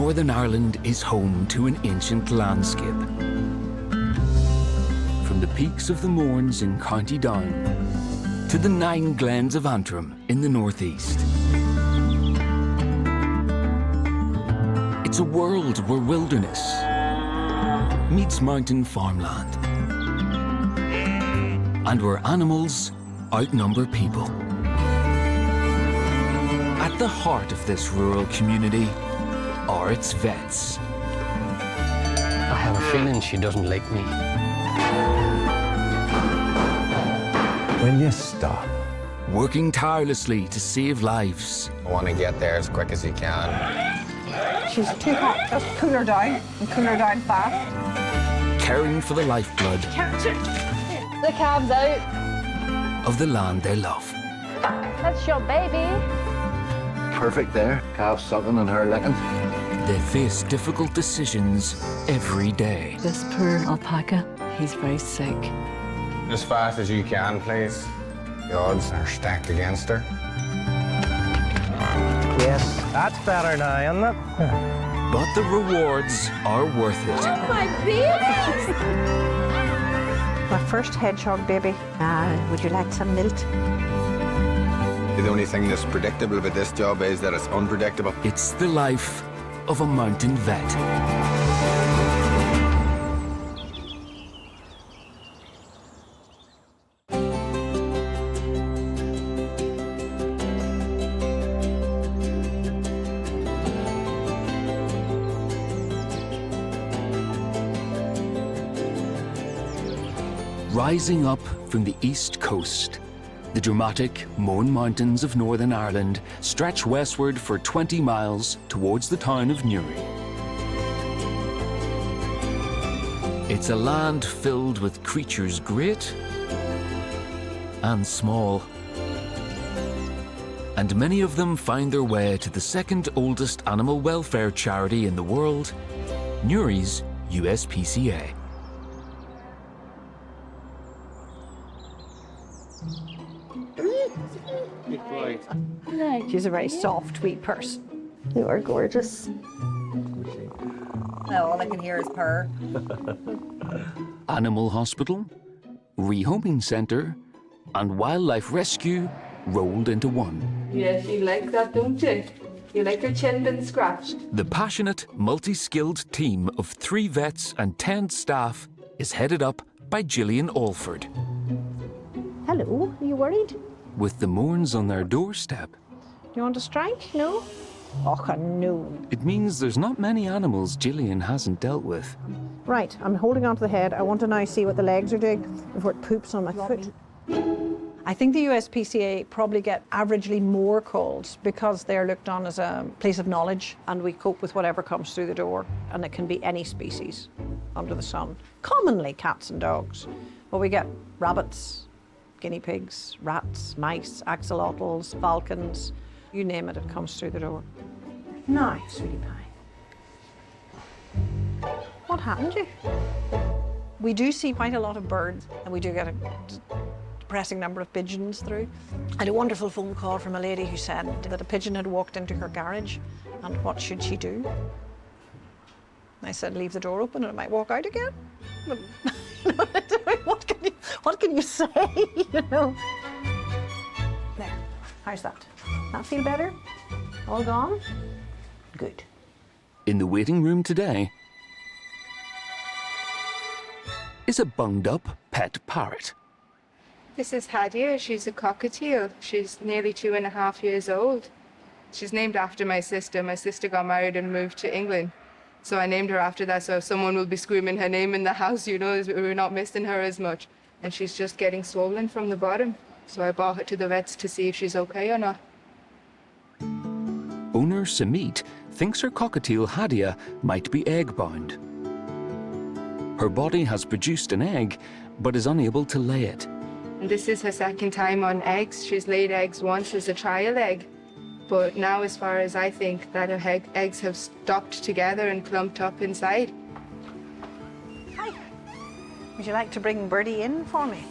Northern Ireland is home to an ancient landscape. From the peaks of the Mournes in County Down to the 9 glens of Antrim in the northeast. It's a world where wilderness meets mountain farmland and where animals outnumber people. At the heart of this rural community are its vets. I have a feeling she doesn't like me. Will you stop? Working tirelessly to save lives. I want to get there as quick as you can. She's too hot. Just cool her down and cool her down fast. Caring for the lifeblood The calves out. of the land they love. That's your baby. Perfect there. Calf sucking and her licking. They face difficult decisions every day. This poor alpaca, he's very sick. As fast as you can, please. The odds are stacked against her. Yes, that's better now, isn't it? But the rewards are worth it. My baby! My first hedgehog baby. Would you like some milk? The only thing that's predictable about this job is that it's unpredictable. It's the life of a mountain vet. Rising up from the east coast, the dramatic Mourne Mountains of Northern Ireland stretch westward for 20 miles towards the town of Newry. It's a land filled with creatures great and small. And many of them find their way to the second oldest animal welfare charity in the world, Newry's USPCA. She's a very soft, wee person. You are gorgeous. No, all I can hear is purr. Animal hospital, rehoming centre, and wildlife rescue rolled into one. Yes, you like that, don't you? You like your chin been scratched. The passionate, multi-skilled team of 3 vets and 10 staff is headed up by Gillian Alford. Hello, are you worried? With the Mournes on their doorstep, You want to strike? No? Oh, no. it means there's not many animals Gillian hasn't dealt with. Right, I'm holding on to the head. I want to now see what the legs are doing before it poops on my foot. I think the USPCA probably get averagely more calls because they're looked on as a place of knowledge and we cope with whatever comes through the door, and it can be any species under the sun. Commonly cats and dogs, but we get rabbits, guinea pigs, rats, mice, axolotls, falcons, you name it, it comes through the door. Now, sweetie pie. What happened to you? We do see quite a lot of birds, and we do get a depressing number of pigeons through. I had a wonderful phone call from a lady who said that a pigeon had walked into her garage, and what should she do? I said, leave the door open and it might walk out again. But, what can you say, you know? There, how's that? That feel better? All gone? Good. In the waiting room today is a bunged-up pet parrot. This is Hadia. She's a cockatiel. She's nearly 2.5 years old. She's named after my sister. My sister got married and moved to England. So I named her after that, so someone will be screaming her name in the house, you know, we're not missing her as much. And she's just getting swollen from the bottom. So I brought her to the vets to see if she's okay or not. Owner Samit thinks her cockatiel Hadia might be egg-bound. Her body has produced an egg, but is unable to lay it. And this is her second time on eggs. She's laid eggs once as a trial egg. But now, as far as I think, that her eggs have stopped together and clumped up inside. Hi. Would you like to bring Birdie in for me?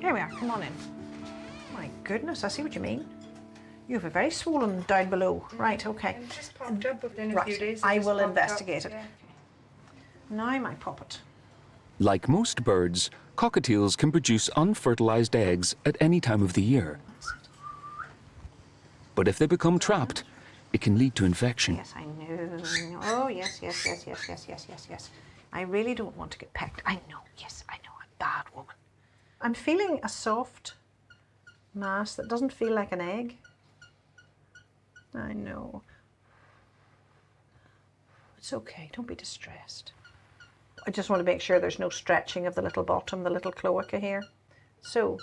Here we are, come on in. My goodness, I see what you mean. You have a very swollen down below. Right, okay. It just popped up within a few days. I will investigate it. Yeah. Now my puppet. Like most birds, cockatiels can produce unfertilized eggs at any time of the year. But if they become trapped, it can lead to infection. Yes, I know. Oh, yes. I really don't want to get pecked. I know, yes, I know. I'm a bad woman. I'm feeling a soft mass that doesn't feel like an egg. I know. It's okay, don't be distressed. I just want to make sure there's no stretching of the little bottom, the little cloaca here. So,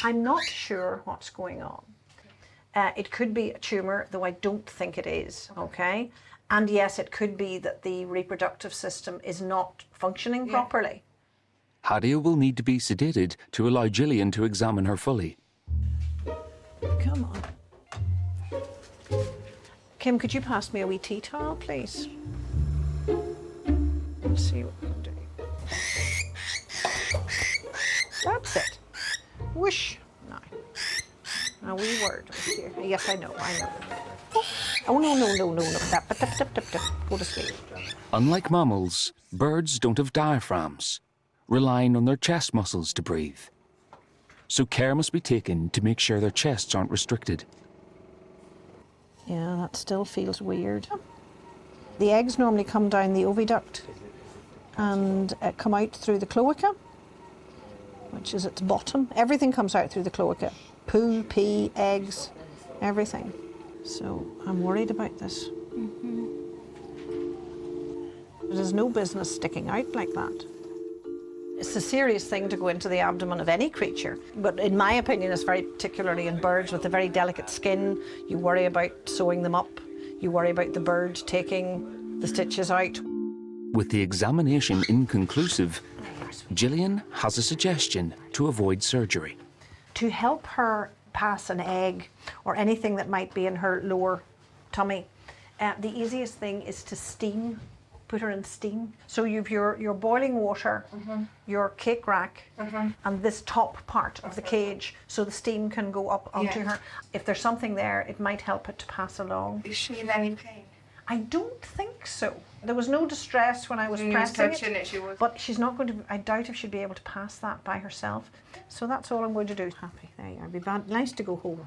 I'm not sure what's going on. It could be a tumour, though I don't think it is, okay? And yes, it could be that the reproductive system is not functioning properly. Hadia will need to be sedated to allow Gillian to examine her fully. Come on. Kim, could you pass me a wee tea towel, please? Let's see what we can do. That's it. Whoosh. No. A wee word right here. Yes, I know. Oh, no. Tap. Go to sleep. Unlike mammals, birds don't have diaphragms, relying on their chest muscles to breathe. So care must be taken to make sure their chests aren't restricted. Yeah, that still feels weird. The eggs normally come down the oviduct and come out through the cloaca, which is its bottom. Everything comes out through the cloaca. Poo, pee, eggs, everything. So I'm worried about this. It has no business sticking out like that. It's a serious thing to go into the abdomen of any creature, but in my opinion, it's very particularly in birds with a very delicate skin. You worry about sewing them up. You worry about the bird taking the stitches out. With the examination inconclusive, Gillian has a suggestion to avoid surgery. To help her pass an egg or anything that might be in her lower tummy, the easiest thing is to steam. Put her in steam. So you've your boiling water, your cake rack, and this top part of the cage, so the steam can go up onto her. If there's something there, it might help it to pass along. Is she in any pain? I don't think so. There was no distress when I was pressing it, she was. but she's not going to, I doubt if she'd be able to pass that by herself. So that's all I'm going to do. Happy, there you are. It'd be nice to go home.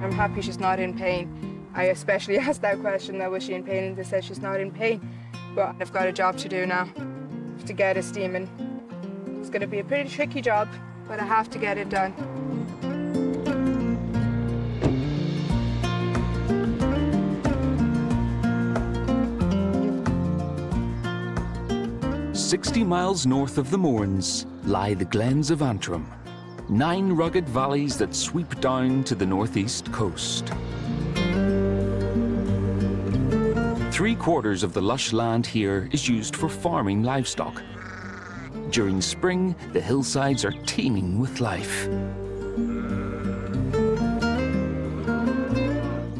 I'm happy she's not in pain. I especially asked that question, though, was she in pain? And they said she's not in pain. But I've got a job to do now, to get her steaming. It's going to be a pretty tricky job, but I have to get it done. "60 miles north of the Mournes lie the Glens of Antrim, 9 rugged valleys that sweep down to the northeast coast. 3/4 of the lush land here is used for farming livestock. During spring, the hillsides are teeming with life.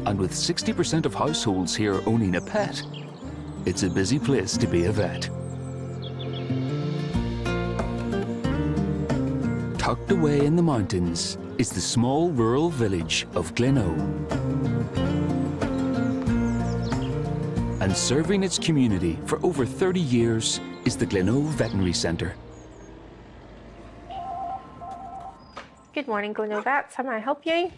And with 60% of households here owning a pet, it's a busy place to be a vet. Tucked away in the mountains is the small rural village of Glenoe. And serving its community for over 30 years is the Glenoe Veterinary Centre. Good morning, Glenoe Vets. How may I help you?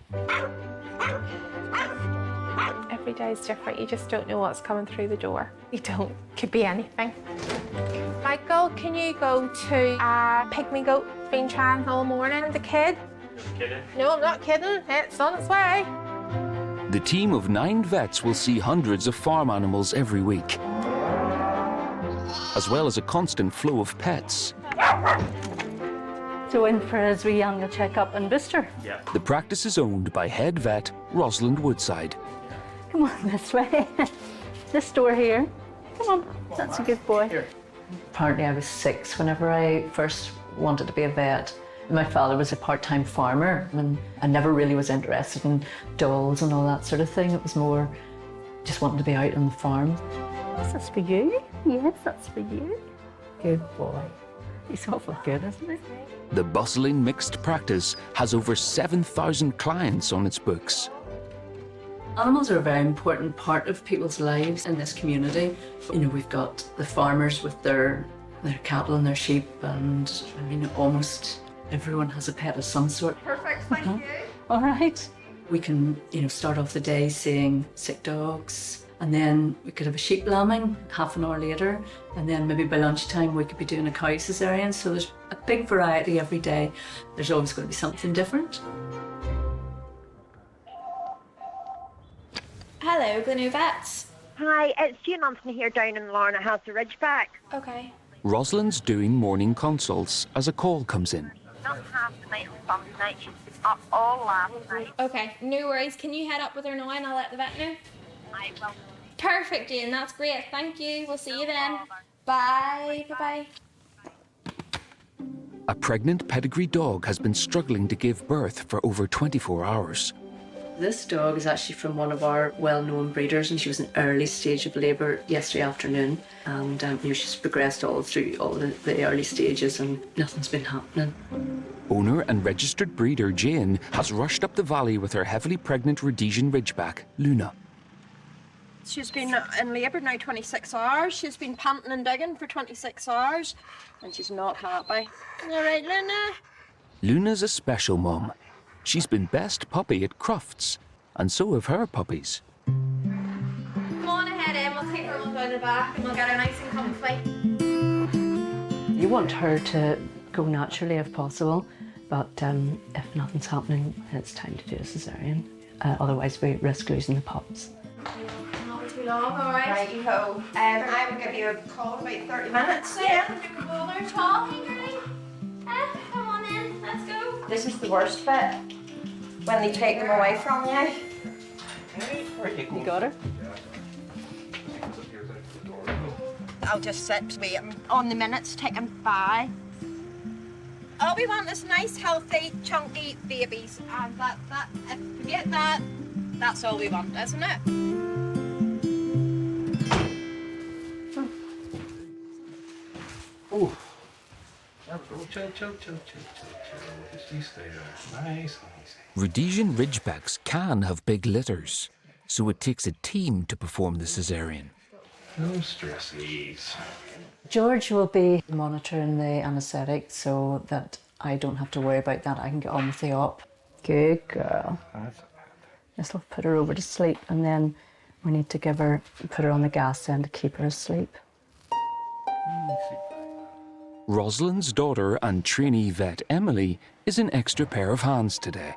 Every day is different. You just don't know what's coming through the door. You don't. Could be anything. Michael, can you go to a pygmy goat been trying all morning? The kid? Kidding? No, I'm not kidding. It's on its way. The team of 9 vets will see hundreds of farm animals every week, as well as a constant flow of pets. So in for his wee annual check-up and booster. Yeah. The practice is owned by head vet Rosalind Woodside. Come on this way. This door here. Come on, that's a good boy. Here. Apparently I was 6 whenever I first wanted to be a vet. My father was a part-time farmer and I never really was interested in dolls and all that sort of thing. It was more just wanting to be out on the farm. Is this for you? Yes, that's for you. Good boy. He's awful good, isn't he? The bustling mixed practice has over 7,000 clients on its books. Animals are a very important part of people's lives in this community. You know, we've got the farmers with their cattle and their sheep, and I mean, almost everyone has a pet of some sort. Perfect, thank you. All right. We can, you know, start off the day seeing sick dogs, and then we could have a sheep lambing half an hour later, and then maybe by lunchtime we could be doing a cow caesarean. So there's a big variety every day. There's always going to be something different. Hello, Glen Vets. Hi, it's Jane Anthony here down in Lorna House of Ridgeback. Okay. Rosalind's doing morning consults as a call comes in. Not half the night on Sunday night, she's been up all last night. Okay, no worries. Can you head up with her now and I'll let the vet know? I will. Perfect, Jane. That's great. Thank you. We'll see you then. Bye. Bye-bye. A pregnant pedigree dog has been struggling to give birth for over 24 hours. This dog is actually from one of our well-known breeders, and she was in early stage of labour yesterday afternoon, and you know, she's progressed all through all the early stages and nothing's been happening. Owner and registered breeder Jane has rushed up the valley with her heavily pregnant Rhodesian Ridgeback Luna. She's been in labour now 26 hours. She's been panting and digging for 26 hours, and she's not happy. All right, Luna? Luna's a special mum. She's been best puppy at Crufts, and so have her puppies. Come on ahead in. We'll take her on down the back and we'll get her nice and comfy. You want her to go naturally if possible, but if nothing's happening, it's time to do a caesarean. Otherwise, we risk losing the pups. Not too long, all right? Righty-ho. I will give you a call in about 30 minutes. Yeah, no bother at all. Hey, girlie. Come on in. Let's go. This is the worst bit, when they take them away from you. You got her? I'll just sit waiting on the minutes ticking by. All we want is nice, healthy, chunky babies. And if we get that, that's all we want, isn't it? Oh. Chill. Just you stay there. Nice. Rhodesian Ridgebacks can have big litters, so it takes a team to perform the caesarean. No stressies. George will be monitoring the anaesthetic so that I don't have to worry about that. I can get on with the op. Good girl. This will put her over to sleep, and then we need to put her on the gas end to keep her asleep. Rosalind's daughter and trainee vet Emily is an extra pair of hands today.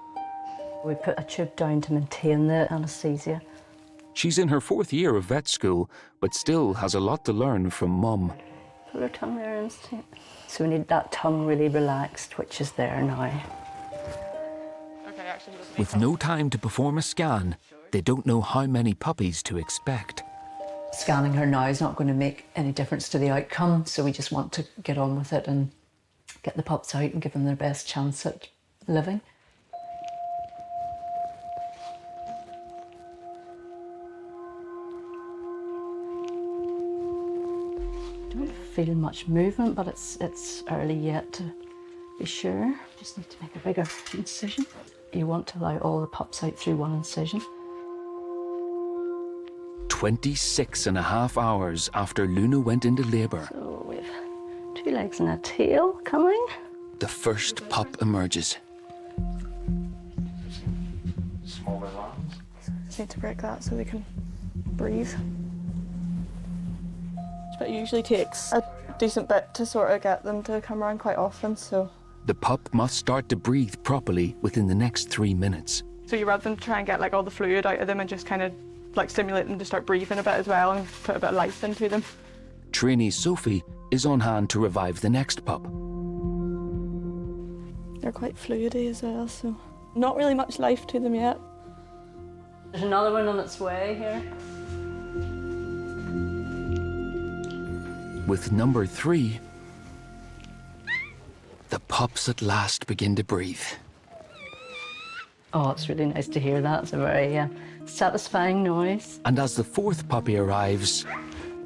We put a tube down to maintain the anaesthesia. She's in her 4th year of vet school, but still has a lot to learn from Mum. Put her tongue there instead. So we need that tongue really relaxed, which is there now. With no time to perform a scan, they don't know how many puppies to expect. Scanning her now is not going to make any difference to the outcome, so we just want to get on with it and get the pups out and give them their best chance at living. Don't feel much movement, but it's early yet to be sure. Just need to make a bigger incision. You want to allow all the pups out through one incision. 26.5 hours after Luna went into labour. So we've 2 legs and a tail coming. The first pup emerges. Smaller ones. Just need to break that so they can breathe. But it usually takes a decent bit to sort of get them to come around quite often, so. The pup must start to breathe properly within the next 3 minutes. So you rather than try and get like all the fluid out of them and just kind of like stimulate them to start breathing a bit as well and put a bit of life into them. Trainee Sophie is on hand to revive the next pup. They're quite fluidy as well, so not really much life to them yet. There's another one on its way here. With number 3, the pups at last begin to breathe. Oh, it's really nice to hear that. It's a very satisfying noise. And as the 4th puppy arrives,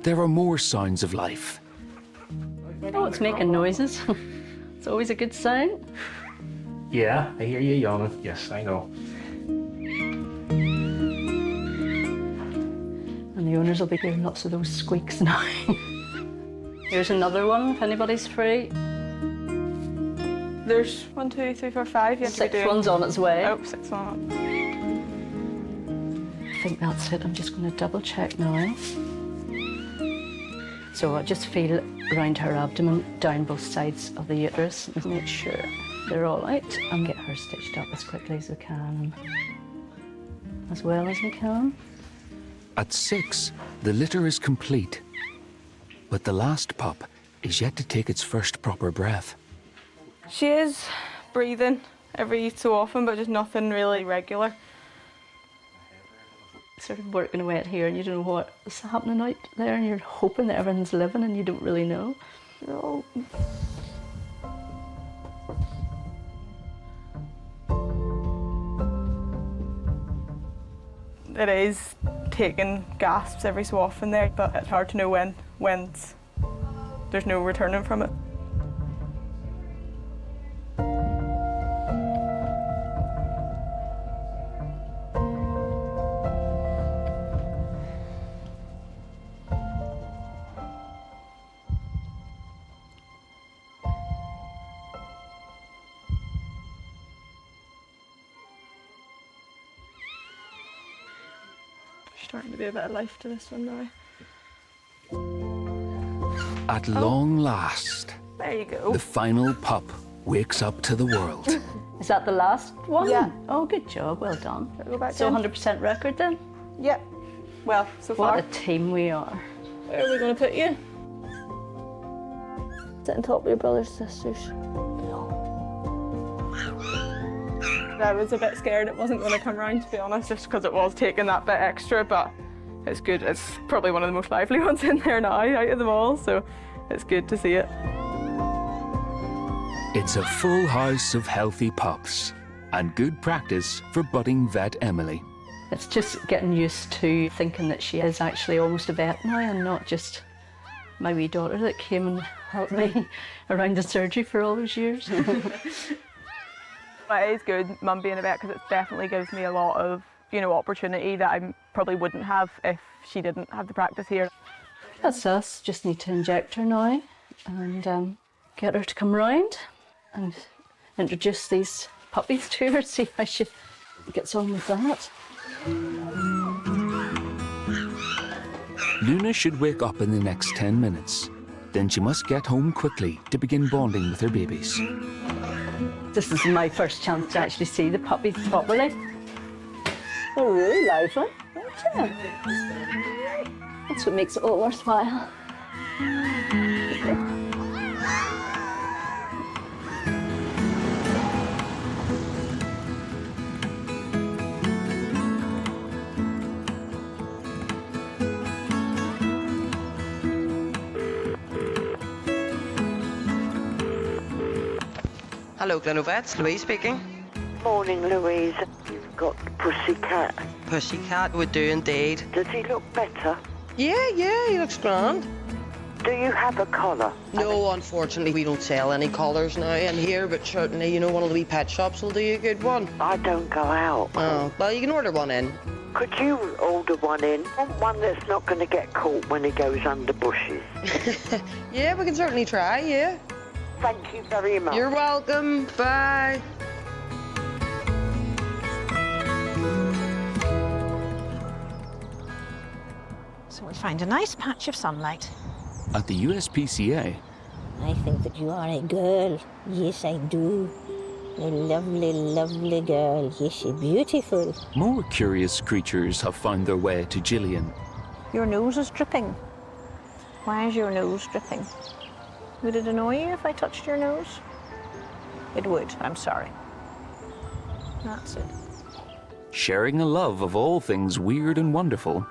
there are more sounds of life. Oh, it's making noises. It's always a good sign. Yeah, I hear you yawning. Yes, I know. And the owners will be hearing lots of those squeaks now. Here's another one, if anybody's free. There's 1, 2, 3, 4, 5. Sixth one's on its way. Oh, 6th one. I think that's it. I'm just going to double check now. So I just feel around her abdomen, down both sides of the uterus, and make sure they're all right, and get her stitched up as quickly as we can, as well as we can. At 6, the litter is complete. But the last pup is yet to take its first proper breath. She is breathing every so often, but just nothing really regular. Sort of working away at here, and you don't know what's happening out there, and you're hoping that everyone's living, and you don't really know. No. It is taking gasps every so often there, but it's hard to know when there's no returning from it. Starting to be a bit of life to this one now. At long last, there you go. The final pup wakes up to the world. Is that the last one? Yeah. Oh, good job. Well done. Go back So in. 100% record then? Yep. Well, so far. What a team we are. Where are we going to put you? Sit on top of your brothers, sisters. I was a bit scared it wasn't going to come round, to be honest, just because it was taking that bit extra, but it's good. It's probably one of the most lively ones in there now, out of them all, so it's good to see it. It's a full house of healthy pups and good practice for budding vet Emily. It's just getting used to thinking that she is actually almost a vet now and not just my wee daughter that came and helped me around the surgery for all those years. It is good, Mum being a vet, because it definitely gives me a lot of, opportunity that I probably wouldn't have if she didn't have the practice here. That's us. Just need to inject her now and get her to come round and introduce these puppies to her, see how she gets on with that. Luna should wake up in the next 10 minutes. Then she must get home quickly to begin bonding with her babies. This is my first chance to actually see the puppies properly. They're really lively, aren't they? That's what makes it all worthwhile. Hello, Glenovets. Louise speaking. Morning, Louise. You've got Pussycat. Pussycat would do indeed. Does he look better? Yeah, he looks grand. Do you have a collar? No, unfortunately, we don't sell any collars now in here, but certainly, one of the wee pet shops will do you a good one. I don't go out. Oh, well, you can order one in. Could you order one in? I want one that's not going to get caught when he goes under bushes. Yeah, we can certainly try, yeah. Thank you very much. You're welcome. Bye. So we'll find a nice patch of sunlight. At the USPCA, I think that you are a girl. Yes, I do. A lovely, lovely girl. Yes, you're beautiful. more curious creatures have found their way to Gillian. Your nose is dripping. Why is your nose dripping? Would it annoy you if I touched your nose? It would, I'm sorry. That's it. Sharing a love of all things weird and wonderful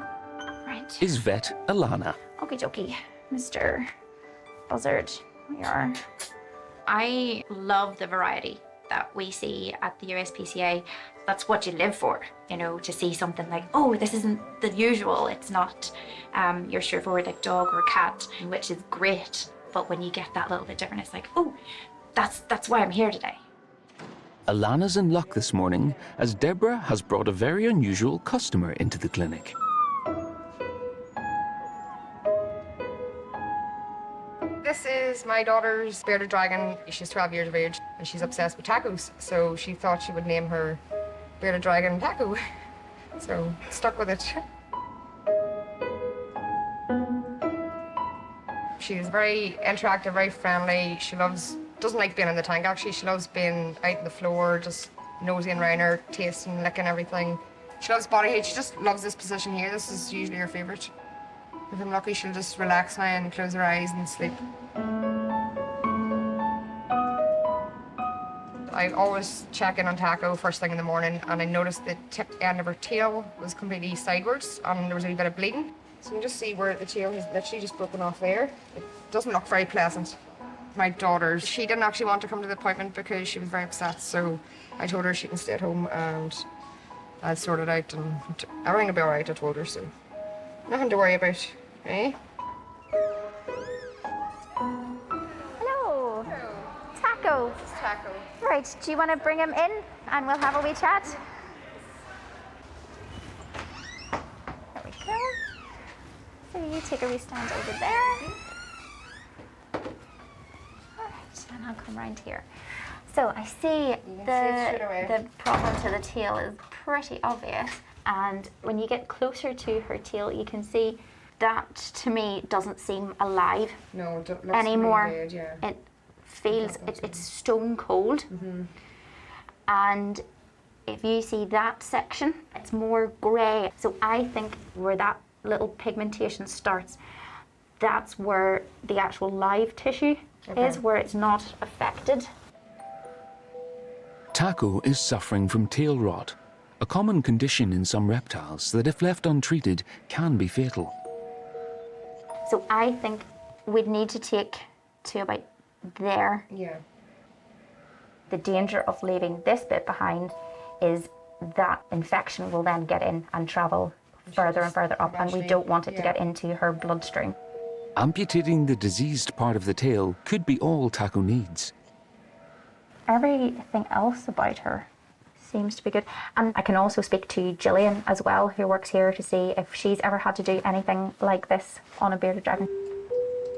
Right. is vet Alana. Okie dokie, Mr. Buzzard, we are. I love the variety that we see at the USPCA. That's what you live for, to see something like, oh, this isn't the usual. It's not your straightforward like dog or cat, which is great. But when you get that little bit different, it's like, oh, that's why I'm here today. Alana's in luck this morning as Deborah has brought a very unusual customer into the clinic. This is my daughter's bearded dragon. She's 12 years of age and she's obsessed with tacos. So she thought she would name her bearded dragon Taco. So stuck with it. She's very interactive, very friendly. She doesn't like being in the tank actually. She loves being out on the floor, just nosying around her, tasting, licking everything. She loves body heat. She just loves this position here. This is usually her favorite. If I'm lucky, she'll just relax now and close her eyes and sleep. I always check in on Taco first thing in the morning, and I noticed the tip end of her tail was completely sideways and there was a wee bit of bleeding. So you can just see where the tail has literally just broken off there. It doesn't look very pleasant. My daughter, she didn't actually want to come to the appointment because she was very upset, so I told her she can stay at home and I'll sort it out and everything will be all right, I told her, so nothing to worry about, eh? Hello. Taco. This is Taco. Right, do you want to bring him in and we'll have a wee chat? There we go. So you take a wee stand over there. Alright, and I'll come round here. So I see the problem to the tail is pretty obvious, and when you get closer to her tail you can see that to me doesn't seem alive anymore. Dead, yeah. It feels it's stone cold. And if you see that section, it's more grey. So I think where that little pigmentation starts, that's where the actual live tissue is, where it's not affected. Taco is suffering from tail rot, a common condition in some reptiles that if left untreated can be fatal. So I think we'd need to take to about there. Yeah. The danger of leaving this bit behind is that infection will then get in and travel further and further up, and we don't want it to get into her bloodstream. Amputating the diseased part of the tail could be all Taco needs. Everything else about her seems to be good. And I can also speak to Gillian as well, who works here, to see if she's ever had to do anything like this on a bearded dragon.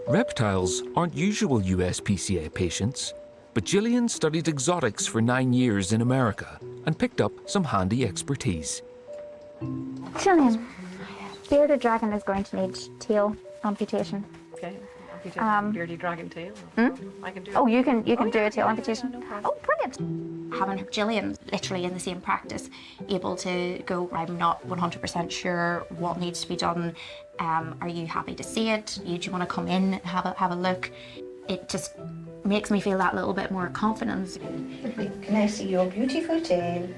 Reptiles aren't usual USPCA patients, but Gillian studied exotics for 9 years in America and picked up some handy expertise. Gillian, bearded dragon is going to need tail amputation. Okay. Bearded dragon tail. I can do it. Oh, you can do a tail amputation. No problem. Oh, brilliant. Having Gillian literally in the same practice, able to go, I'm not 100% sure what needs to be done. Are you happy to see it? Do you want to come in, have a look? It just makes me feel that little bit more confidence. Can I see your beautiful tail?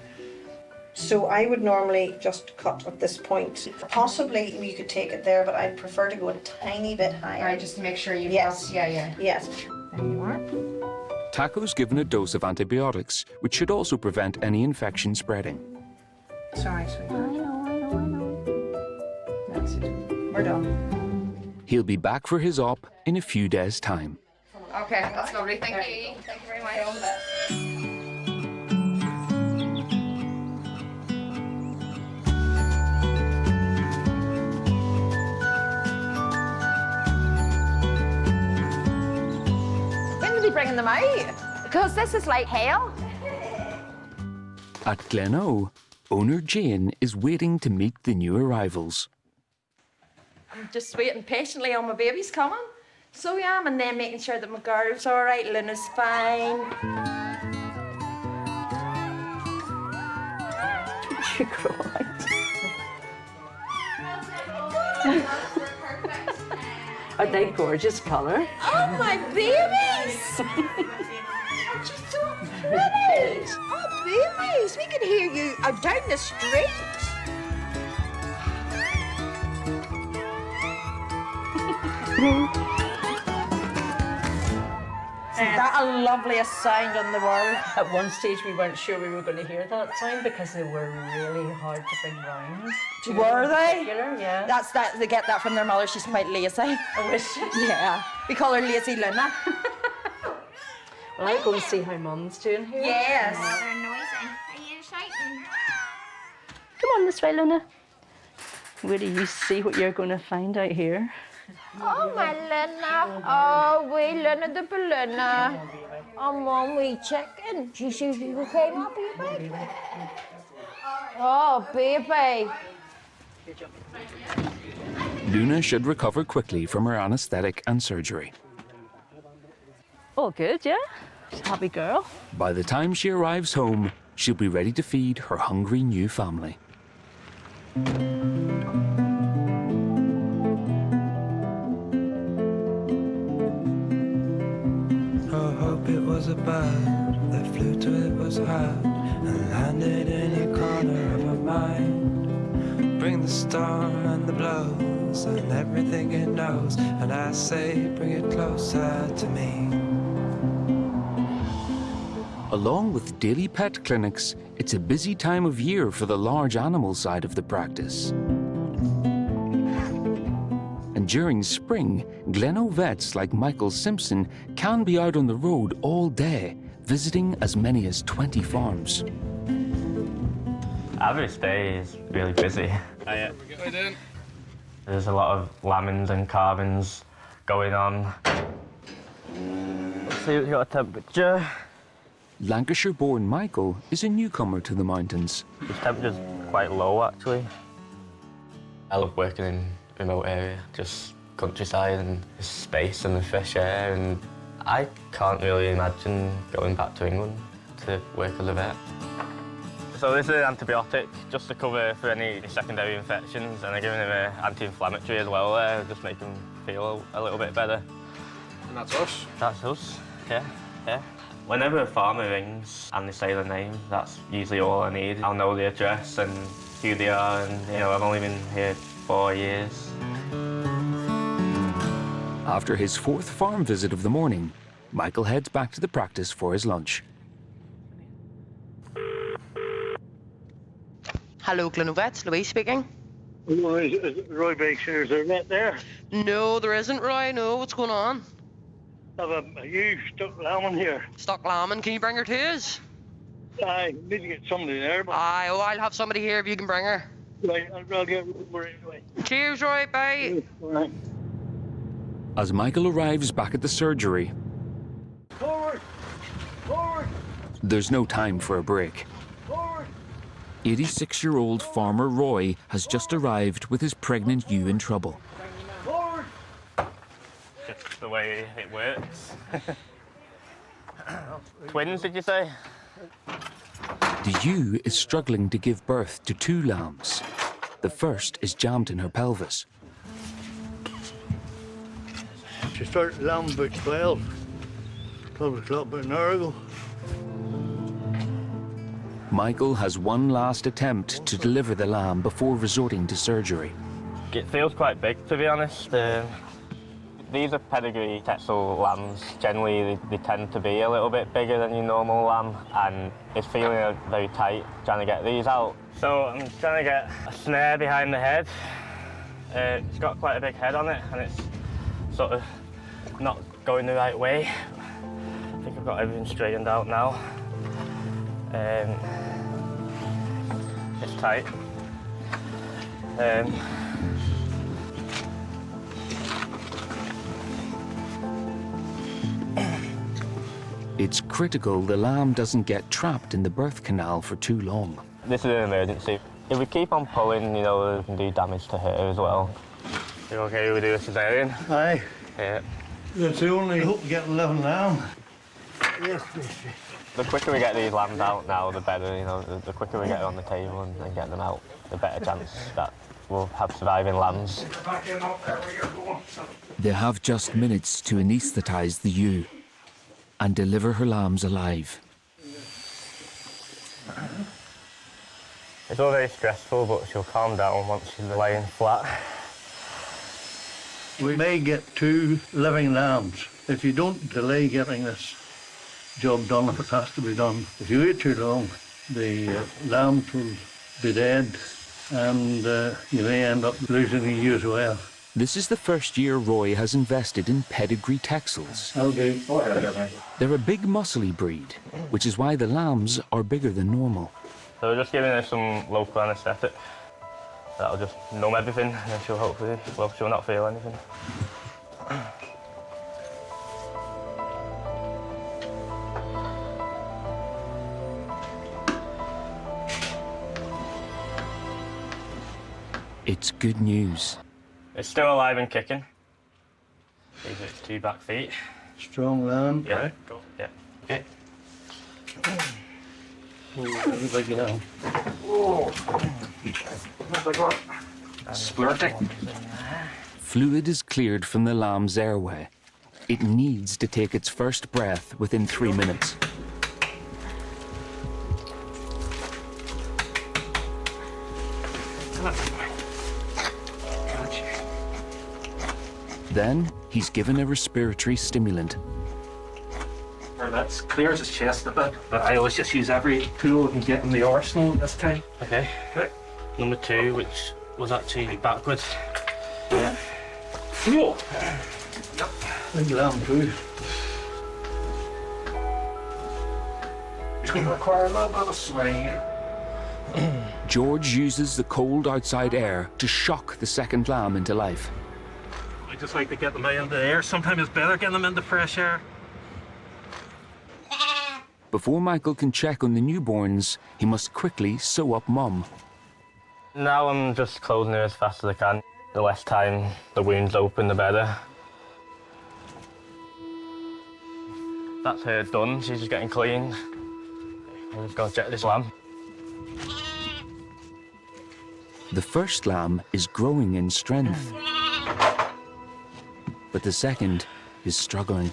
So I would normally just cut at this point. Possibly you could take it there, but I'd prefer to go a tiny bit higher. Right, just to make sure you Yes. Yeah. Yes. There you are. Taco's given a dose of antibiotics, which should also prevent any infection spreading. Sorry, sweetheart. I know. That's it. We're done. He'll be back for his op in a few days' time. Okay, that's lovely. Thank you. Thank you very much. All the best. Bringing them out because this is like hell. At Gleno, owner Jane is waiting to meet the new arrivals. I'm just waiting patiently on my baby's coming. So I am, and then making sure that my girl's all right, Luna's fine. She cried. Are they gorgeous colour? Oh, my babies! Aren't you so pretty? Oh, babies, we can hear you out down the street. That the loveliest sound in the world. At one stage, we weren't sure we were going to hear that sound because they were really hard to bring round. Were they? Yeah. That's that. They get that from their mother. She's quite lazy. Oh, is she? Yeah. We call her Lazy Luna. Well, I'll go and see how Mum's doing here. Yes. They're noisy. Are you shouting? Come on this way, Luna. Where do you see what you're going to find out here? Oh, my Luna. Oh, wee Luna the Luna. Oh, Mum, wee chicken. She says you okay now, baby? Oh, baby. Luna should recover quickly from her anaesthetic and surgery. All good, yeah? She's a happy girl. By the time she arrives home, she'll be ready to feed her hungry new family. I hope it was a bird that flew till it was heard and landed in your corner of my mind. Bring the storm and the blows and everything it knows, and I say bring it closer to me. Along with daily pet clinics, it's a busy time of year for the large animal side of the practice. And during spring, Gleno vets like Michael Simpson can be out on the road all day, visiting as many as 20 farms. Average day is really busy. There's a lot of lambings and calvings going on. Let's see if we got a temperature. Lancashire-born Michael is a newcomer to the mountains. The temperature's quite low, actually. I love working in a remote area, just countryside and the space and the fresh air, and I can't really imagine going back to England to work as a vet. So this is an antibiotic, just to cover for any secondary infections, and I'm giving him an anti-inflammatory as well there, just make him feel a little bit better. And that's us? That's us, yeah, yeah. Whenever a farmer rings and they say their name, that's usually all I need. I'll know the address and who they are, and you know, I've only been here 4 years. After his 4th farm visit of the morning, Michael heads back to the practice for his lunch. Hello, Gleno Vets, Louise speaking. Oh, is Roy Baker, is there a vet there? No, there isn't, Roy. No, what's going on? I have a huge stuck lambing here. Stuck lambing. Can you bring her to us? I need to get somebody there. But Aye, oh, I'll have somebody here if you can bring her. right, I'll get right away. Cheers, Roy. Bye. Right. As Michael arrives back at the surgery, Forward! Forward! there's no time for a break. Forward! 86-year-old farmer Roy has just arrived with his pregnant ewe in trouble. Forward! Just the way it works. Twins, did you say? The ewe is struggling to give birth to 2 lambs. The first is jammed in her pelvis. She started lambing about 12 o'clock, about an hour ago. Michael has one last attempt to deliver the lamb before resorting to surgery. It feels quite big, to be honest. These are pedigree Texel lambs. Generally, they tend to be a little bit bigger than your normal lamb, and it's feeling very tight trying to get these out. So I'm trying to get a snare behind the head. It's got quite a big head on it, and it's sort of not going the right way. I think I've got everything straightened out now. It's tight. It's critical the lamb doesn't get trapped in the birth canal for too long. This is an emergency. If we keep on pulling, you know, we can do damage to her as well. You okay if we do a caesarean? Aye. Yeah. That's the only hope we get 11 lamb. Yes, please. The quicker we get these lambs out now, the better, you know, the quicker we get it on the table and get them out, the better chance that we'll have surviving lambs. They have just minutes to anaesthetise the ewe and deliver her lambs alive. It's all very stressful, but she'll calm down once she's laying flat. We may get 2 living lambs. If you don't delay getting this job done, if it has to be done, if you wait too long, the lambs will be dead, and you may end up losing you as well. This is the first year Roy has invested in pedigree Texels. Okay. They're a big muscly breed, which is why the lambs are bigger than normal. So we're just giving her some local anaesthetic. That'll just numb everything, and then she'll hopefully, well, she'll not feel anything. It's good news. It's still alive and kicking. These are its 2 back feet. Strong lamb. Yeah. Yeah. Okay. Everybody now. Splurting. Fluid is cleared from the lamb's airway. It needs to take its first breath within 3 minutes. Then he's given a respiratory stimulant. That clears his chest a bit, but I always just use every tool we can get in the arsenal this time. Okay. Number 2, which was actually backwards. Yeah. Whoa. Big lamb too. It's going to require a little bit of swing. George uses the cold outside air to shock the second lamb into life. I just like to get them out into the air. Sometimes it's better getting them into fresh air. Before Michael can check on the newborns, he must quickly sew up Mum. Now I'm just closing her as fast as I can. The less time the wound's open, the better. That's her done. She's just getting clean. I'm just going to check this lamb. The first lamb is growing in strength, but the second is struggling.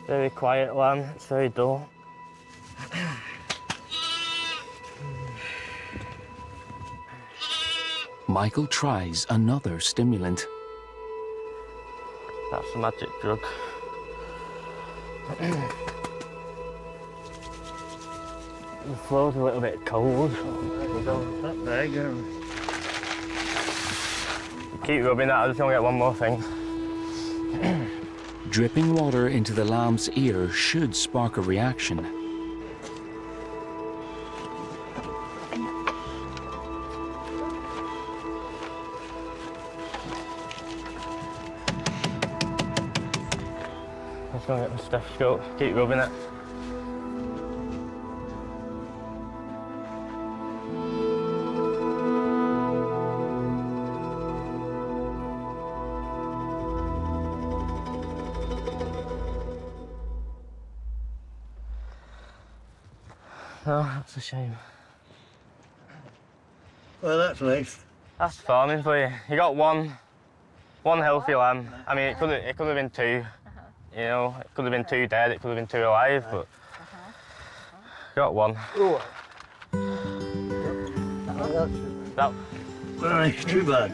Very quiet lamb, it's very dull. Michael tries another stimulant. That's the magic drug. The floor's a little bit cold. There you go. Keep rubbing that, I'm just going to get one more thing. Dripping water into the lamb's ear should spark a reaction. I'm just going to get the stethoscope, keep rubbing it. Oh, that's a shame. Well, that's nice. That's farming for you. You got one healthy lamb. I mean, it could have been 2. You know, it could have been 2 dead. It could have been 2 alive, but you got 1. Oh. That. Nice, too bad.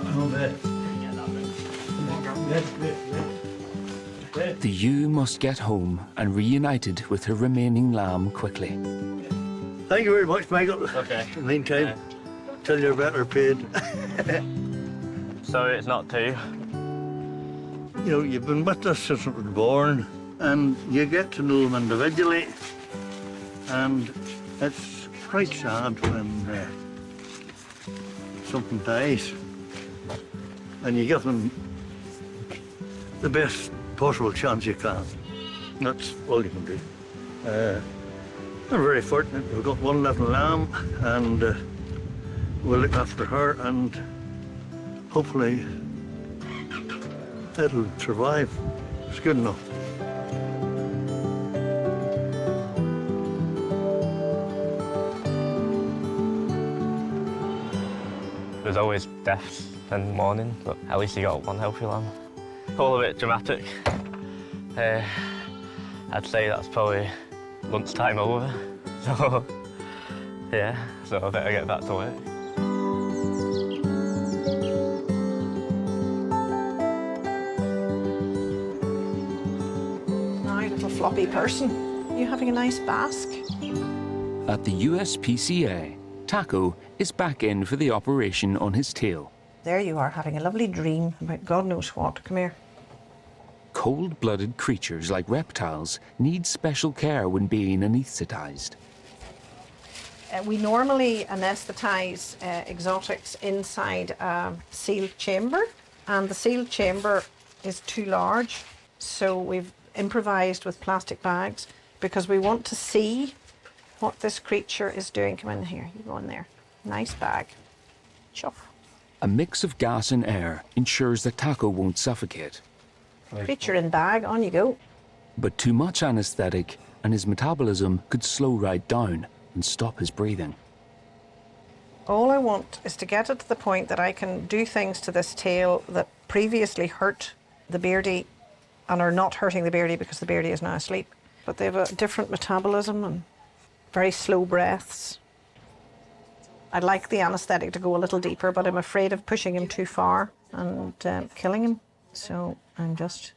Oh, bad. The ewe must get home and reunited with her remaining lamb quickly. Thank you very much, Michael. Okay. In the meantime, till you're better paid. So it's not 2? You know, you've been with us since it was born, and you get to know them individually, and it's quite sad when something dies, and you give them the best possible chance you can. That's all you can do. I'm very fortunate we've got one little lamb, and we'll look after her, and hopefully it'll survive. It's good enough. There's always deaths in the morning, but at least you got one healthy lamb. All a bit dramatic. I'd say that's probably lunchtime over. So, yeah, so I better get back to work. Now, little floppy person, you having a nice bask? At the USPCA, Taco is back in for the operation on his tail. There you are, having a lovely dream about God knows what. Come here. Cold-blooded creatures like reptiles need special care when being anaesthetized. We normally anaesthetize exotics inside a sealed chamber, and the sealed chamber is too large, so we've improvised with plastic bags because we want to see what this creature is doing. Come in here, you go in there. Nice bag. Chuff. A mix of gas and air ensures that Taco won't suffocate. Creature in bag, on you go. But too much anesthetic and his metabolism could slow right down and stop his breathing. All I want is to get it to the point that I can do things to this tail that previously hurt the beardie and are not hurting the beardie because the beardie is now asleep. But they have a different metabolism and very slow breaths. I'd like the anaesthetic to go a little deeper, but I'm afraid of pushing him too far and killing him. So I'm just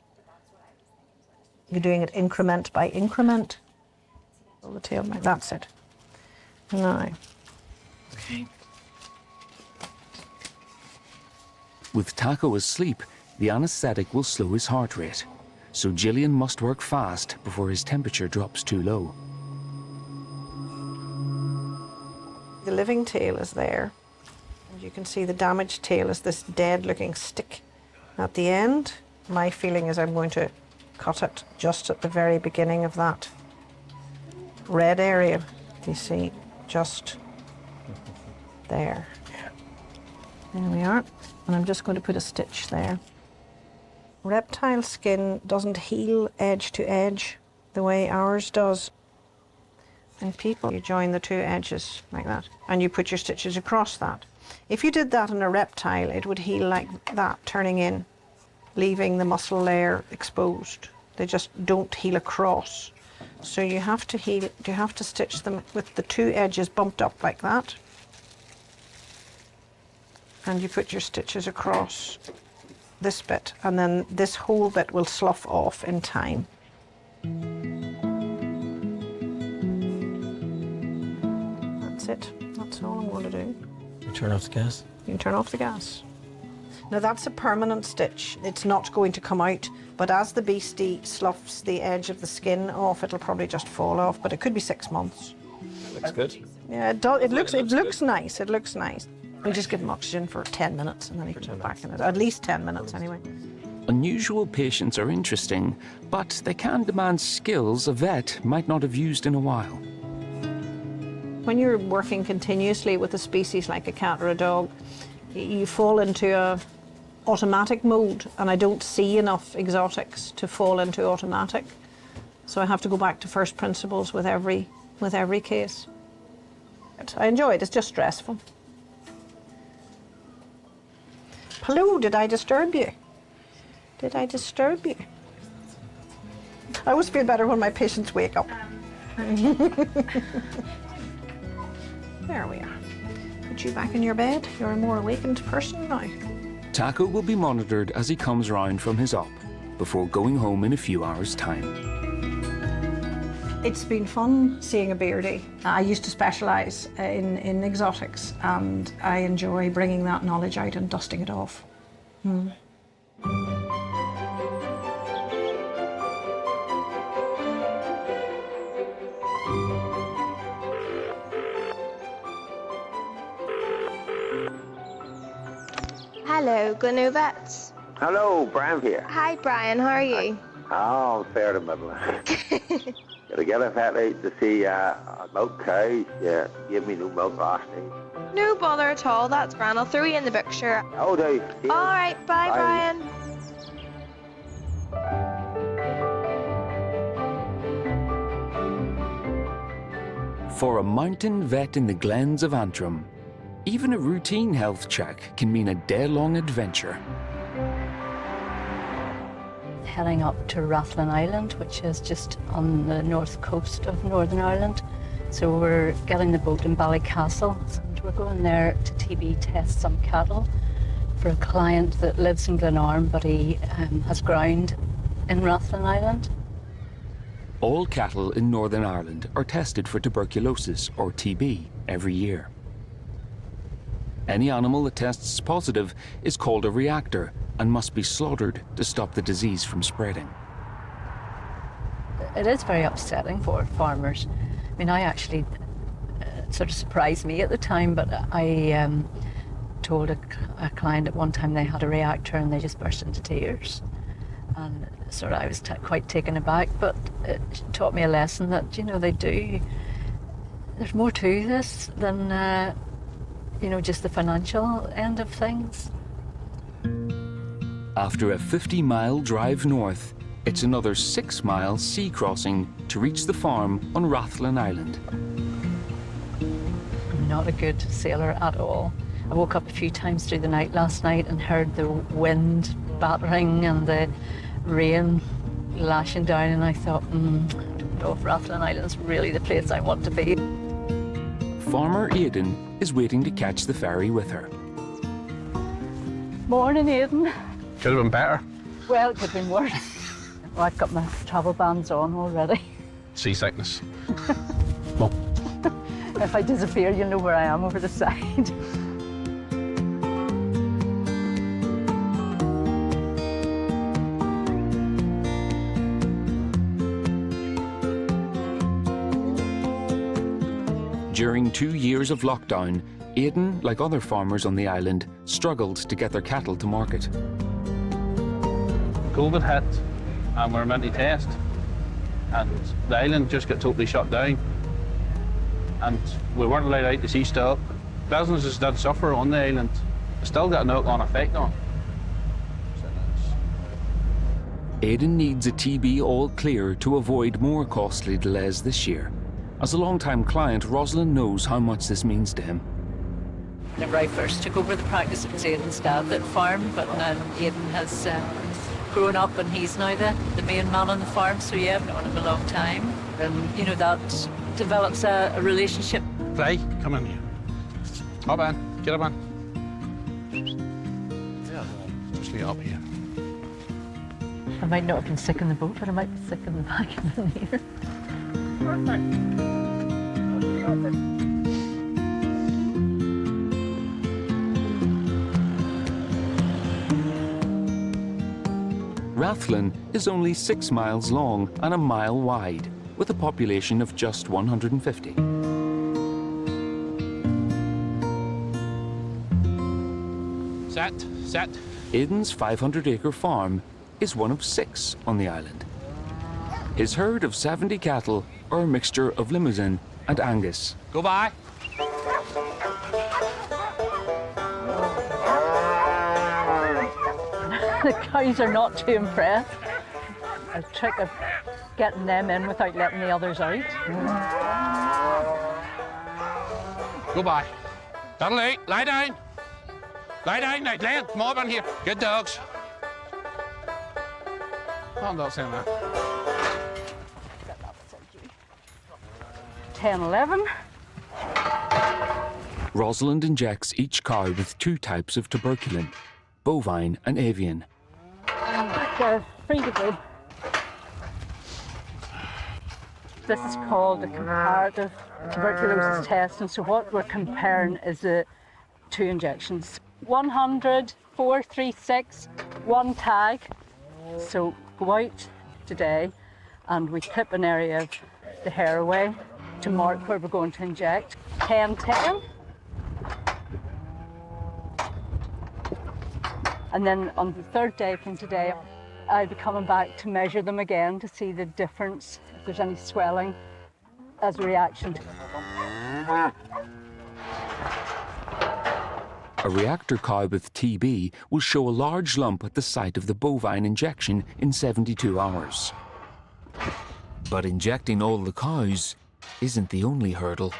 doing it increment by increment. Pull the tail back, that's it. Now, okay. With Taco asleep, the anaesthetic will slow his heart rate, so Gillian must work fast before his temperature drops too low. The living tail is there, and you can see the damaged tail is this dead-looking stick at the end. My feeling is I'm going to cut it just at the very beginning of that red area. You see, just there. There we are. And I'm just going to put a stitch there. Reptile skin doesn't heal edge to edge the way ours does. And people, you join the two edges like that, and you put your stitches across that. If you did that in a reptile, it would heal like that, turning in, leaving the muscle layer exposed. They just don't heal across. So you have to heal, you have to stitch them with the two edges bumped up like that. And you put your stitches across this bit, and then this whole bit will slough off in time. That's it. That's all I'm going to do. You turn off the gas? You can turn off the gas. Now that's a permanent stitch. It's not going to come out, but as the beastie sloughs the edge of the skin off, it'll probably just fall off, but it could be 6 months. Looks good. Yeah, it does. It looks nice. It looks nice. We just give him oxygen for 10 minutes and then he can go back in it. At least 10 minutes anyway. Unusual patients are interesting, but they can demand skills a vet might not have used in a while. When you're working continuously with a species like a cat or a dog, you fall into a automatic mode, and I don't see enough exotics to fall into automatic. So I have to go back to first principles with every case. I enjoy it, it's just stressful. Hello, did I disturb you? Did I disturb you? I always feel better when my patients wake up. There we are. Put you back in your bed. You're a more awakened person now. Taco will be monitored as he comes round from his op, before going home in a few hours' time. It's been fun seeing a beardie. I used to specialise in exotics, and I enjoy bringing that knowledge out and dusting it off. Hello, Glenoo Vets. Hello, Brian here. Hi, Brian. How are you? Oh, fair to middle. Gotta get a vet out to see milk cows. Yeah, give me no milk last night. No bother at all. That's grand. I'll throw you in the book, sure. Oh, do. All right. Bye, Brian. For a mountain vet in the glens of Antrim, even a routine health check can mean a day-long adventure. heading up to Rosalind Island, which is just on the north coast of Northern Ireland. So we're getting the boat in Ballycastle, and we're going there to TB test some cattle for a client that lives in Glenarm, but he has ground in Rosalind Island. All cattle in Northern Ireland are tested for tuberculosis, or TB, every year. Any animal that tests positive is called a reactor and must be slaughtered to stop the disease from spreading. It is very upsetting for farmers. I mean, I actually, it sort of surprised me at the time, but I told a client at one time they had a reactor and they just burst into tears. And sort of I was quite taken aback, but it taught me a lesson that, you know, there's more to this than, you know, just the financial end of things. After a 50-mile drive north, it's another 6-mile sea crossing to reach the farm on Rosalind Island. I'm not a good sailor at all. I woke up a few times through the night last night and heard the wind battering and the rain lashing down, and I thought, I don't know if Rosalind Island's really the place I want to be. Farmer Aidan is waiting to catch the ferry with her. Morning, Aidan. Could have been better. Well, it could have been worse. Well, I've got my travel bands on already. Seasickness. If I disappear, you'll know where I am over the side. During 2 years of lockdown, Aidan, like other farmers on the island, struggled to get their cattle to market. COVID hit and we were meant to test, and the island just got totally shut down and we weren't allowed out to sea stock. Businesses did suffer on the island. It still got a knock-on effect on. Aidan needs a TB all clear to avoid more costly delays this year. As a long-time client, Rosalind knows how much this means to him. Whenever I first took over the practice, it was Aidan's dad that farmed, but now Aidan has grown up and he's now the main man on the farm, so yeah, I've known him a long time. And, you know, that develops a relationship. Fly, come in here. Hop on, get up on. Yeah, just lay up here. I might not have been sick in the boat, but I might be sick in the back of the here. Perfect. Rathlin is only 6 miles long and a mile wide, with a population of just 150. Set. Aidan's 500-acre farm is one of 6 on the island. His herd of 70 cattle are a mixture of Limousin and Angus. Go by. The cows are not too impressed. A trick of getting them in without letting the others out. Go by. That'll do. Lie down. Lie down now, Glenn. Come on here. Good dogs. I'm not saying that. 10, 11. Rosalind injects each cow with 2 types of tuberculin, bovine and avian. They're free to go. This is called the comparative tuberculosis test, and so what we're comparing is the 2 injections. 100, 4, 3, 6, 1 tag. So go out today and we clip an area of the hair away to mark where we're going to inject. 10, 10. And then on the 3rd day from today, I'll be coming back to measure them again to see the difference, if there's any swelling as a reaction to A reactor cow with TB will show a large lump at the site of the bovine injection in 72 hours. But injecting all the cows isn't the only hurdle.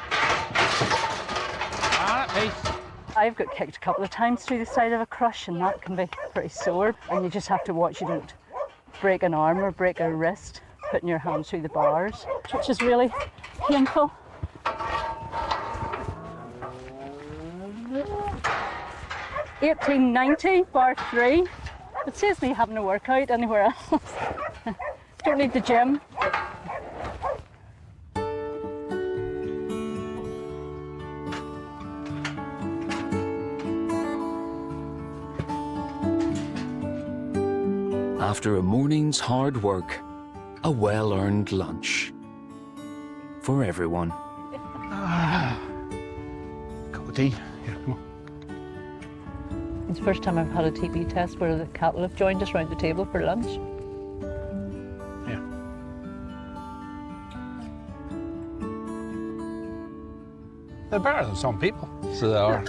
I've got kicked a couple of times through the side of a crush, and that can be pretty sore, and you just have to watch you don't break an arm or break a wrist, putting your hand through the bars, which is really painful. $18.90 bar 3. It saves me having to work out anywhere else. Don't need the gym. After a morning's hard work, a well-earned lunch for everyone. Cup of tea. Here, come on. It's the first time I've had a TB test where the cattle have joined us round the table for lunch. Yeah. They're better than some people. So they are.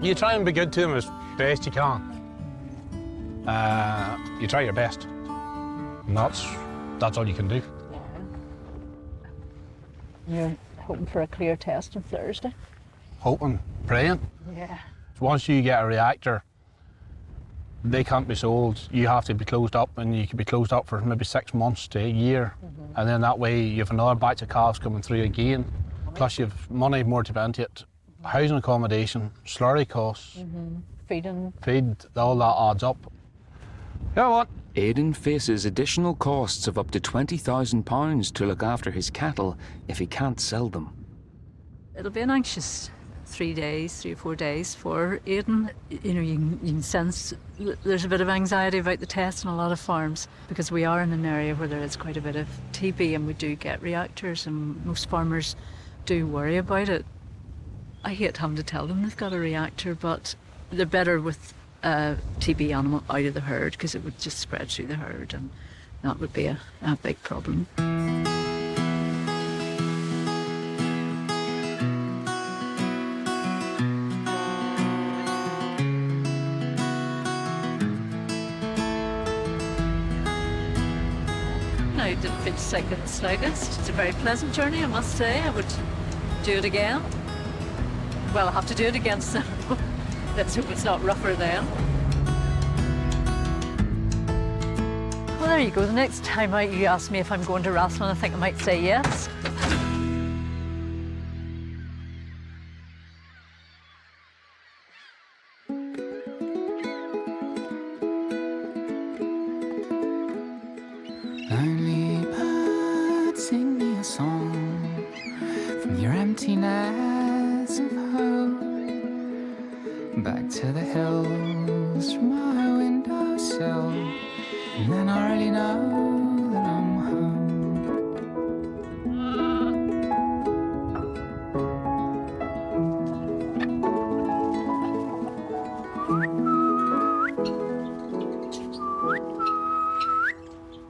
You try and be good to them as best you can. You try your best. And that's all you can do. You're hoping for a clear test on Thursday? Hoping, praying. Yeah. Once you get a reactor, they can't be sold. You have to be closed up, and you can be closed up for maybe 6 months to a year. And then that way you have another batch of calves coming through again. Plus you've money more to spend it. Housing accommodation, slurry costs, Feed, all that adds up. Come on. Aidan faces additional costs of up to £20,000 to look after his cattle if he can't sell them. It'll be an anxious 3 or 4 days for Aidan. You know, you can sense there's a bit of anxiety about the test in a lot of farms because we are in an area where there is quite a bit of TB and we do get reactors, and most farmers do worry about it. I hate having to tell them they've got a reactor, but they're better with a TB animal out of the herd because it would just spread through the herd, and that would be a big problem. I didn't feel sick in the slightest. It's a very pleasant journey, I must say. I would do it again. Well, I'll have to do it again soon. Let's hope it's not rougher then. Well, there you go. The next time out you ask me if I'm going to Rosalind, I think I might say yes. Lonely bird, sing me a song from your emptiness of hope. Back to the hills from my windowsill, and then I already know that I'm home.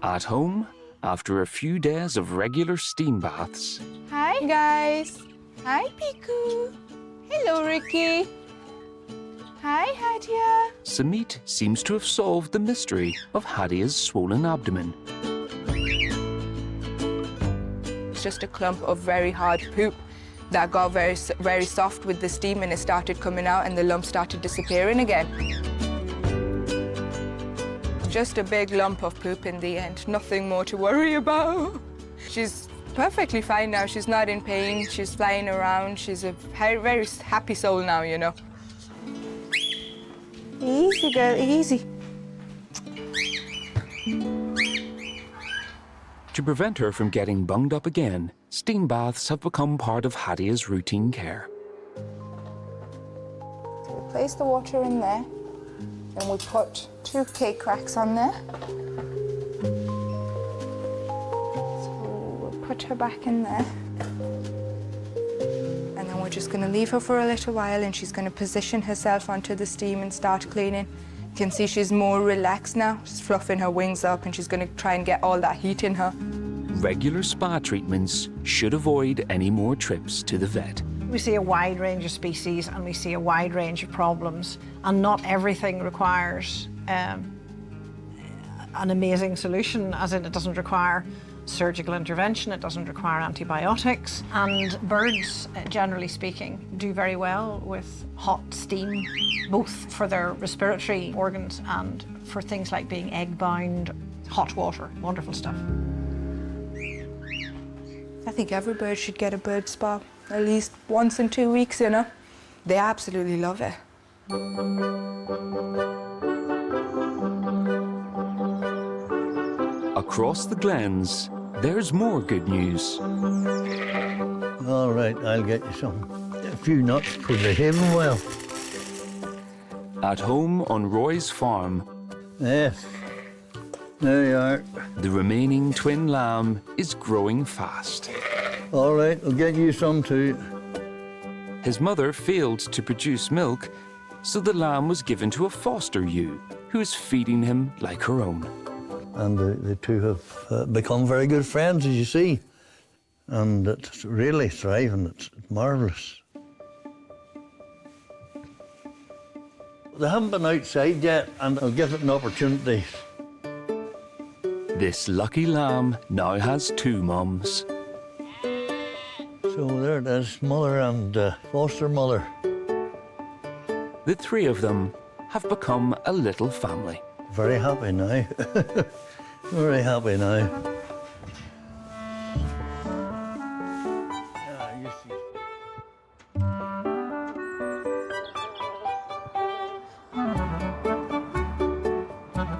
At home, after a few days of regular steam baths, Hi, guys. Hi, Piku. Hello, Ricky. Hi, Hadia. Samit seems to have solved the mystery of Hadia's swollen abdomen. It's just a clump of very hard poop that got very soft with the steam, and it started coming out and the lump started disappearing again. Just a big lump of poop in the end, nothing more to worry about. She's perfectly fine now, she's not in pain, she's flying around, she's a very happy soul now, you know. Easy, girl, easy. To prevent her from getting bunged up again, steam baths have become part of Hadia's routine care. So we place the water in there, and we put 2 cake cracks on there. So we'll put her back in there. And then we're just going to leave her for a little while, and she's going to position herself onto the steam and start cleaning. You can see she's more relaxed now. She's fluffing her wings up, and she's going to try and get all that heat in her. Regular spa treatments should avoid any more trips to the vet. We see a wide range of species and we see a wide range of problems, and not everything requires an amazing solution, as in it doesn't require surgical intervention, it doesn't require antibiotics, and birds, generally speaking, do very well with hot steam, both for their respiratory organs and for things like being egg-bound. Hot water, wonderful stuff. I think every bird should get a bird spa at least once in 2 weeks, you know. They absolutely love it. Across the glens, there's more good news. All right, I'll get you a few nuts for behaving well. At home on Roy's farm, yes, there you are. The remaining twin lamb is growing fast. All right, I'll get you some too. His mother failed to produce milk, so the lamb was given to a foster ewe, who is feeding him like her own. And the two have become very good friends, as you see. And it's really thriving, it's marvellous. They haven't been outside yet, and I'll give it an opportunity. This lucky lamb now has 2 mums. So there it is, mother and foster mother. The 3 of them have become a little family. Very happy now. Very happy now.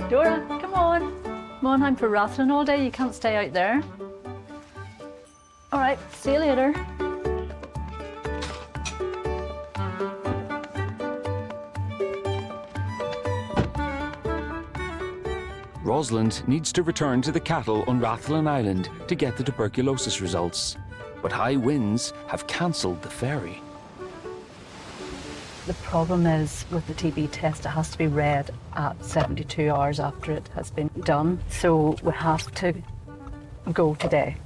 Dora, come on. Come on, I'm for Rosalind all day. You can't stay out there. All right, see you later. Rosalind needs to return to the cattle on Rathlin Island to get the tuberculosis results. But high winds have cancelled the ferry. The problem is with the TB test, it has to be read at 72 hours after it has been done. So we have to go today.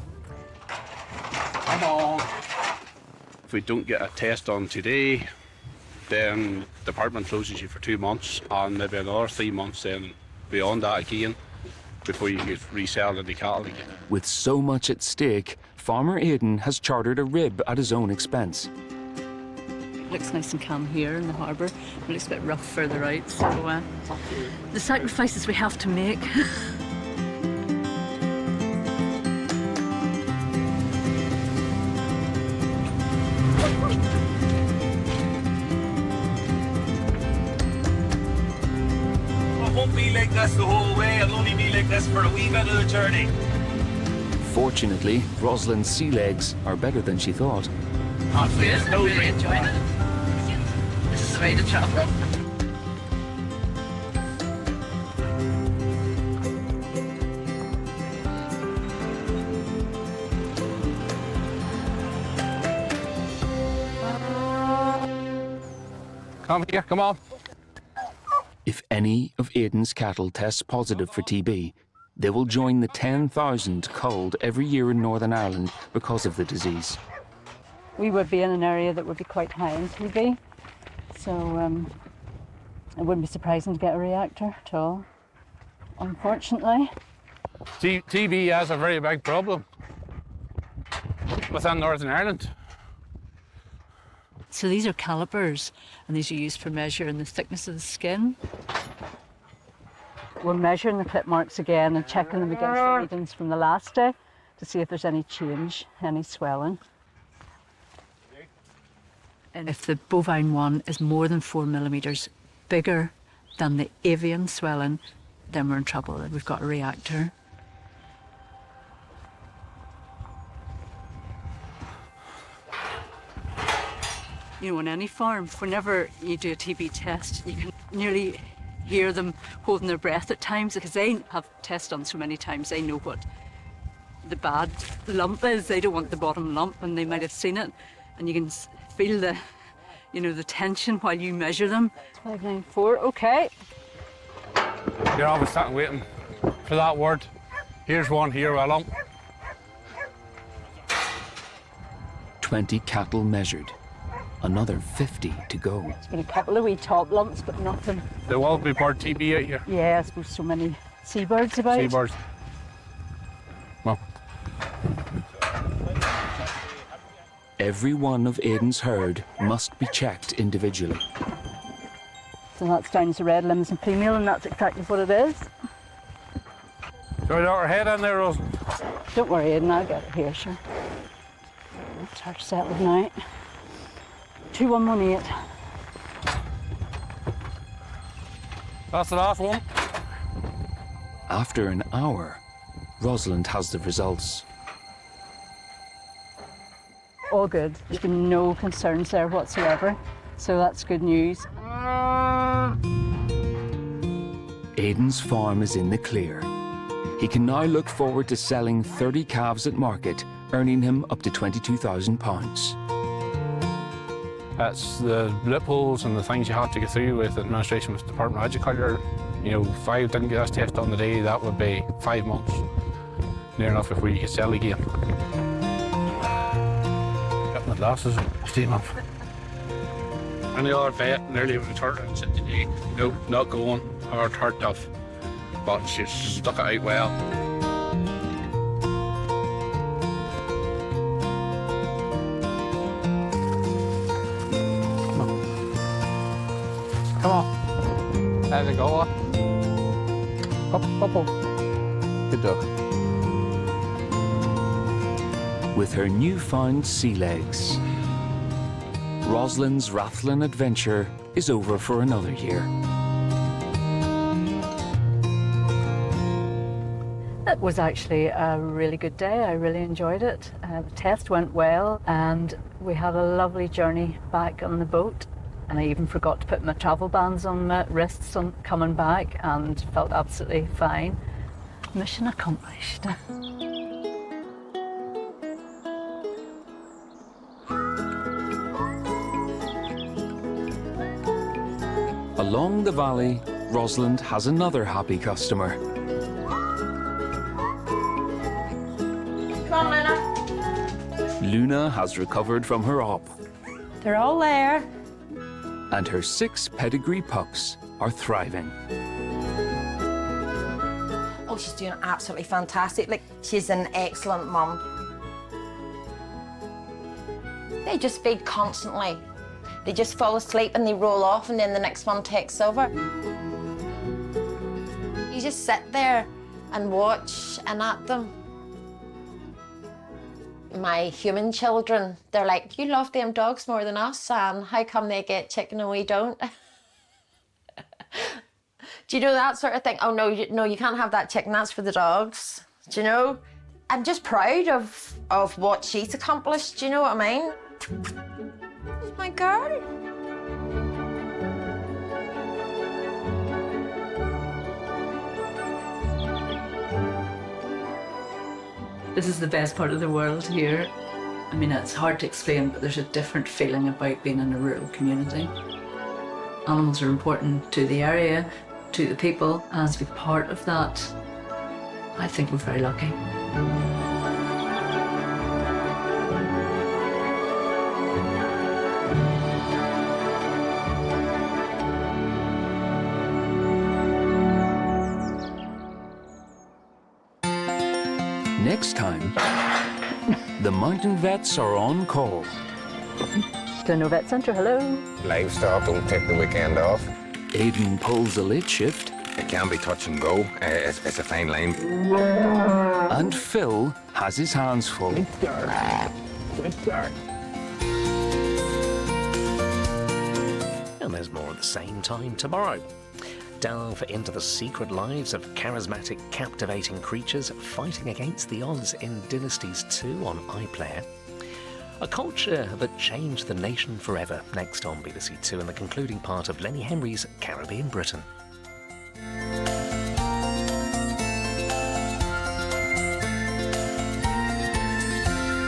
Come on. If we don't get a test done today, then the department closes you for 2 months and maybe another 3 months then beyond that again before you get resell the cattle again. With so much at stake, Farmer Aidan has chartered a rib at his own expense. It looks nice and calm here in the harbour. It looks a bit rough further out, so the sacrifices we have to make. It won't be like this the whole way. It'll only be like this for a wee bit of the journey. Fortunately, Rosalind's sea legs are better than she thought. Oh, yes, I'm really enjoying it. This is the way to travel. Come here, come on. If any of Aidan's cattle tests positive for TB, they will join the 10,000 culled every year in Northern Ireland because of the disease. We would be in an area that would be quite high in TB, so it wouldn't be surprising to get a reactor at all, unfortunately. TB has a very big problem within Northern Ireland. So these are calipers, and these are used for measuring the thickness of the skin. We're measuring the clip marks again and checking them against the readings from the last day to see if there's any change, any swelling. And if the bovine one is more than 4 millimetres bigger than the avian swelling, then we're in trouble. We've got a reactor. You know, on any farm, whenever you do a TB test, you can nearly hear them holding their breath at times because they have tests done so many times, they know what the bad lump is. They don't want the bottom lump, and they might have seen it, and you can feel the, you know, the tension while you measure them. 594, okay. You're always sitting waiting for that word. Here's one here, a lump. 20 cattle measured. Another 50 to go. There's been a couple of wee top lumps, but nothing. There will be bird TB out here. Yeah, I suppose so many seabirds about. Seabirds. Well, Every one of Aidan's herd must be checked individually. So that's down as a red Limousin female, and that's exactly what it is. Got her head in there, Rosalind. Don't worry, Aidan, I'll get her here, sure. It's her settled now. 2118. That's the last one. After an hour, Rosalind has the results. All good. There's been no concerns there whatsoever, so that's good news. Aidan's farm is in the clear. He can now look forward to selling 30 calves at market, earning him up to £22,000. That's the loopholes and the things you have to get through with administration with the Department of Agriculture. You know, if I didn't get this test on the day, that would be 5 months. Near enough if we could sell again. Got my glasses and steam off. Any other vet nearly returned and said today, no, not going, hard tough. But she's stuck it out well. Come on. How's it going? Up. Good dog. With her newfound sea legs, Rosalind's Rathlin adventure is over for another year. It was actually a really good day. I really enjoyed it. The test went well, and we had a lovely journey back on the boat. And I even forgot to put my travel bands on my wrists on coming back, and felt absolutely fine. Mission accomplished. Along the valley, Rosalind has another happy customer. Come on, Luna. Luna has recovered from her op, They're all there. and her 6 pedigree pups are thriving. Oh, she's doing absolutely fantastic. Like, she's an excellent mum. They just feed constantly. They just fall asleep and they roll off, and then the next one takes over. You just sit there and watch and at them. My human children, they're like, you love them dogs more than us, and how come they get chicken and we don't? Do you know that sort of thing? Oh, no, you can't have that chicken, that's for the dogs. Do you know? I'm just proud of what she's accomplished, do you know what I mean? She's my girl. This is the best part of the world here. I mean, it's hard to explain, but there's a different feeling about being in a rural community. Animals are important to the area, to the people, and to be part of that, I think we're very lucky. Next time, the mountain vets are on call. Glen Vet Centre, hello. Livestock don't take the weekend off. Aidan pulls a late shift. It can be touch and go. It's a fine line. And Phil has his hands full. Good start. And there's more at the same time tomorrow. Delve into the secret lives of charismatic, captivating creatures fighting against the odds in Dynasties 2 on iPlayer. A culture that changed the nation forever, next on BBC 2 in the concluding part of Lenny Henry's Caribbean Britain.